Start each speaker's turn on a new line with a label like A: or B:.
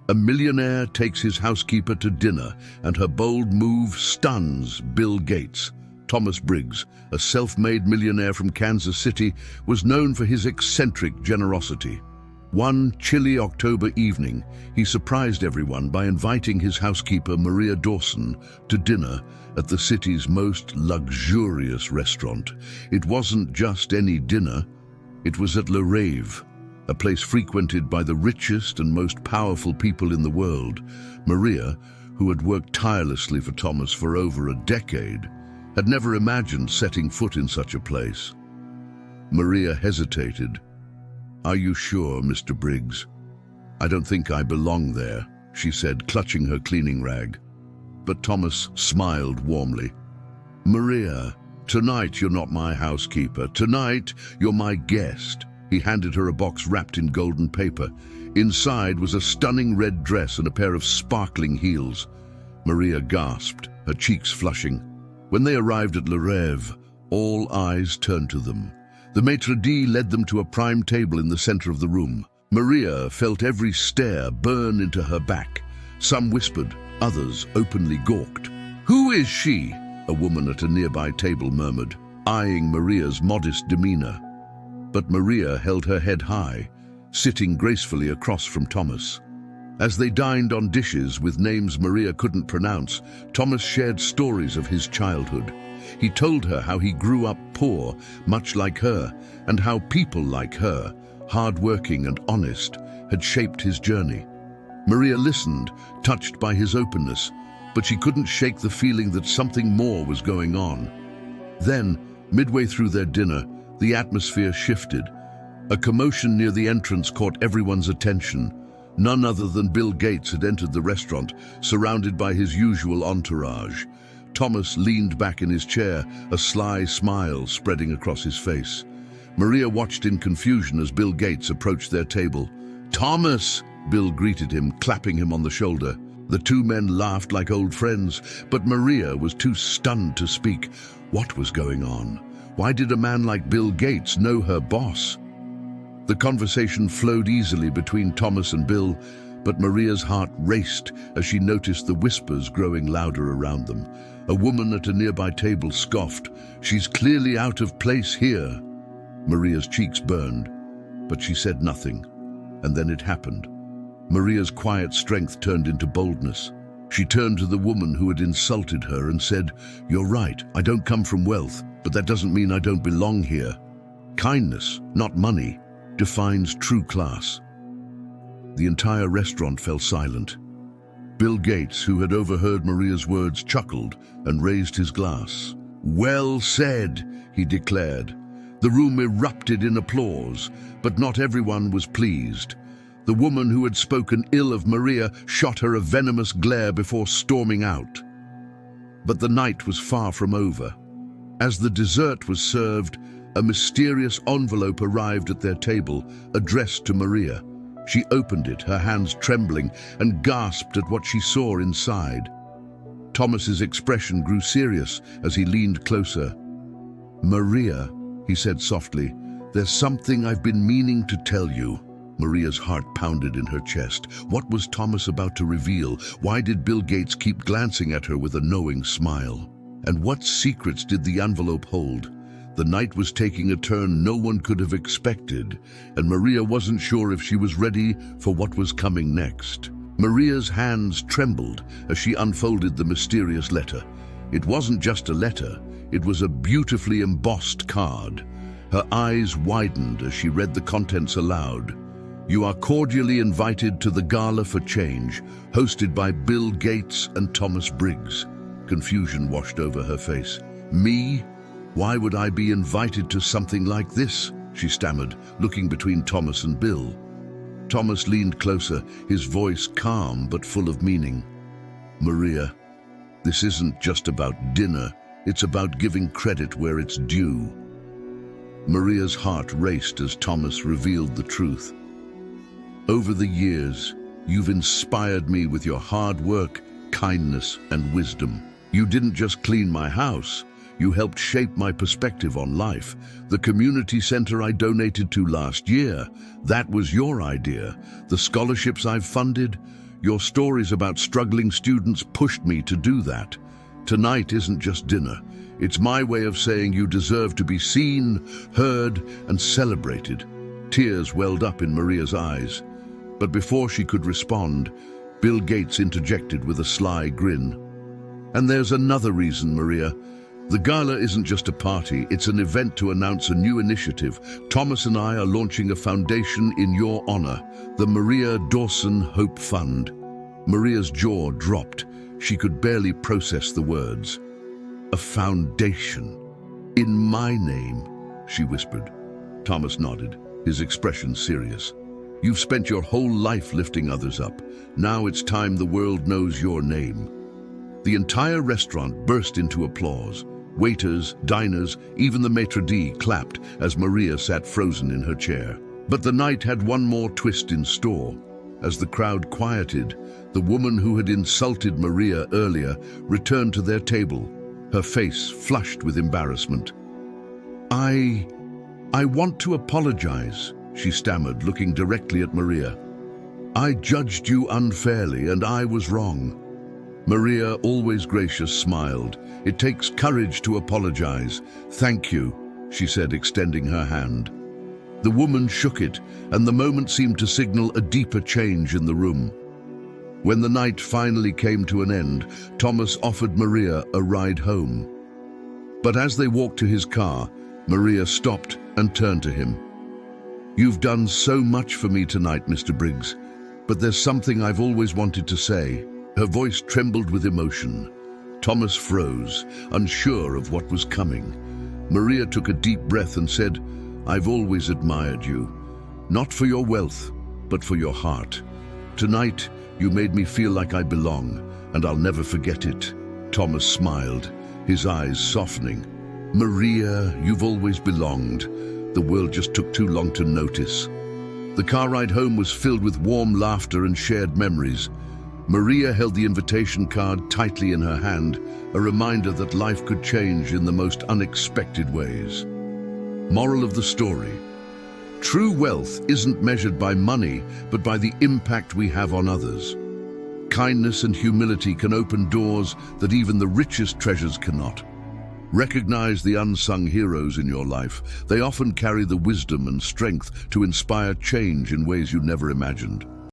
A: A millionaire takes his housekeeper to dinner, and her bold move stuns Bill Gates. Thomas Briggs, a self-made millionaire from Kansas City, was known for his eccentric generosity. One chilly October evening, he surprised everyone by inviting his housekeeper, Maria Dawson, to dinner at the city's most luxurious restaurant. It wasn't just any dinner, it was at Le Rave, a place frequented by the richest and most powerful people in the world. Maria, who had worked tirelessly for Thomas for over a decade, had never imagined setting foot in such a place. Maria hesitated. "Are you sure, Mr. Briggs? I don't think I belong there," she said, clutching her cleaning rag. But Thomas smiled warmly. "Maria, tonight you're not my housekeeper. Tonight you're my guest." He handed her a box wrapped in golden paper. Inside was a stunning red dress and a pair of sparkling heels. Maria gasped, her cheeks flushing. When they arrived at Le Rêve, all eyes turned to them. The maitre d' led them to a prime table in the center of the room. Maria felt every stare burn into her back. Some whispered, others openly gawked. "Who is she?" a woman at a nearby table murmured, eyeing Maria's modest demeanor. But Maria held her head high, sitting gracefully across from Thomas. As they dined on dishes with names Maria couldn't pronounce, Thomas shared stories of his childhood. He told her how he grew up poor, much like her, and how people like her, hard-working and honest, had shaped his journey. Maria listened, touched by his openness, but she couldn't shake the feeling that something more was going on. Then, midway through their dinner, the atmosphere shifted. A commotion near the entrance caught everyone's attention. None other than Bill Gates had entered the restaurant, surrounded by his usual entourage. Thomas leaned back in his chair, a sly smile spreading across his face. Maria watched in confusion as Bill Gates approached their table. "Thomas!" Bill greeted him, clapping him on the shoulder. The two men laughed like old friends, but Maria was too stunned to speak. What was going on? Why did a man like Bill Gates know her boss? The conversation flowed easily between Thomas and Bill, but Maria's heart raced as she noticed the whispers growing louder around them. A woman at a nearby table scoffed, "She's clearly out of place here." Maria's cheeks burned, but she said nothing. And then it happened. Maria's quiet strength turned into boldness. She turned to the woman who had insulted her and said, "You're right, I don't come from wealth, but that doesn't mean I don't belong here. Kindness, not money, defines true class." The entire restaurant fell silent. Bill Gates, who had overheard Maria's words, chuckled and raised his glass. "Well said," he declared. The room erupted in applause, but not everyone was pleased. The woman who had spoken ill of Maria shot her a venomous glare before storming out. But the night was far from over. As the dessert was served, a mysterious envelope arrived at their table, addressed to Maria. She opened it, her hands trembling, and gasped at what she saw inside. Thomas's expression grew serious as he leaned closer. "Maria," he said softly, "there's something I've been meaning to tell you." Maria's heart pounded in her chest. What was Thomas about to reveal? Why did Bill Gates keep glancing at her with a knowing smile? And what secrets did the envelope hold? The night was taking a turn no one could have expected, and Maria wasn't sure if she was ready for what was coming next. Maria's hands trembled as she unfolded the mysterious letter. It wasn't just a letter, it was a beautifully embossed card. Her eyes widened as she read the contents aloud. "You are cordially invited to the Gala for Change, hosted by Bill Gates and Thomas Briggs." Confusion washed over her face. "Me? Why would I be invited to something like this?" she stammered, looking between Thomas and Bill. Thomas leaned closer, his voice calm but full of meaning. "Maria, this isn't just about dinner, it's about giving credit where it's due." Maria's heart raced as Thomas revealed the truth. "Over the years, you've inspired me with your hard work, kindness, and wisdom. You didn't just clean my house, you helped shape my perspective on life. The community center I donated to last year, that was your idea. The scholarships I've funded, Your stories about struggling students pushed me to do that. Tonight isn't just dinner. It's my way of saying you deserve to be seen, heard, and celebrated." Tears welled up in Maria's eyes. But before she could respond, Bill Gates interjected with a sly grin. "And there's another reason, Maria. The gala isn't just a party, it's an event to announce a new initiative. Thomas and I are launching a foundation in your honor, the Maria Dawson Hope Fund." Maria's jaw dropped. She could barely process the words. "A foundation? In my name?" she whispered. Thomas nodded, his expression serious. "You've spent your whole life lifting others up. Now it's time the world knows your name." The entire restaurant burst into applause. Waiters, diners, even the maitre d' clapped as Maria sat frozen in her chair. But the night had one more twist in store. As the crowd quieted, the woman who had insulted Maria earlier returned to their table, her face flushed with embarrassment. I want to apologize," she stammered, looking directly at Maria. "I judged you unfairly and I was wrong." Maria, always gracious, smiled. "It takes courage to apologize. Thank you," she said, extending her hand. The woman shook it, and the moment seemed to signal a deeper change in the room. When the night finally came to an end, Thomas offered Maria a ride home. But as they walked to his car, Maria stopped and turned to him. "You've done so much for me tonight, Mr. Briggs, but there's something I've always wanted to say." Her voice trembled with emotion. Thomas froze, unsure of what was coming. Maria took a deep breath and said, "I've always admired you, not for your wealth, but for your heart. Tonight, you made me feel like I belong, and I'll never forget it." Thomas smiled, his eyes softening. "Maria, you've always belonged. The world just took too long to notice." The car ride home was filled with warm laughter and shared memories. Maria held the invitation card tightly in her hand, a reminder that life could change in the most unexpected ways. Moral of the story: true wealth isn't measured by money, but by the impact we have on others. Kindness and humility can open doors that even the richest treasures cannot. Recognize the unsung heroes in your life. They often carry the wisdom and strength to inspire change in ways you never imagined.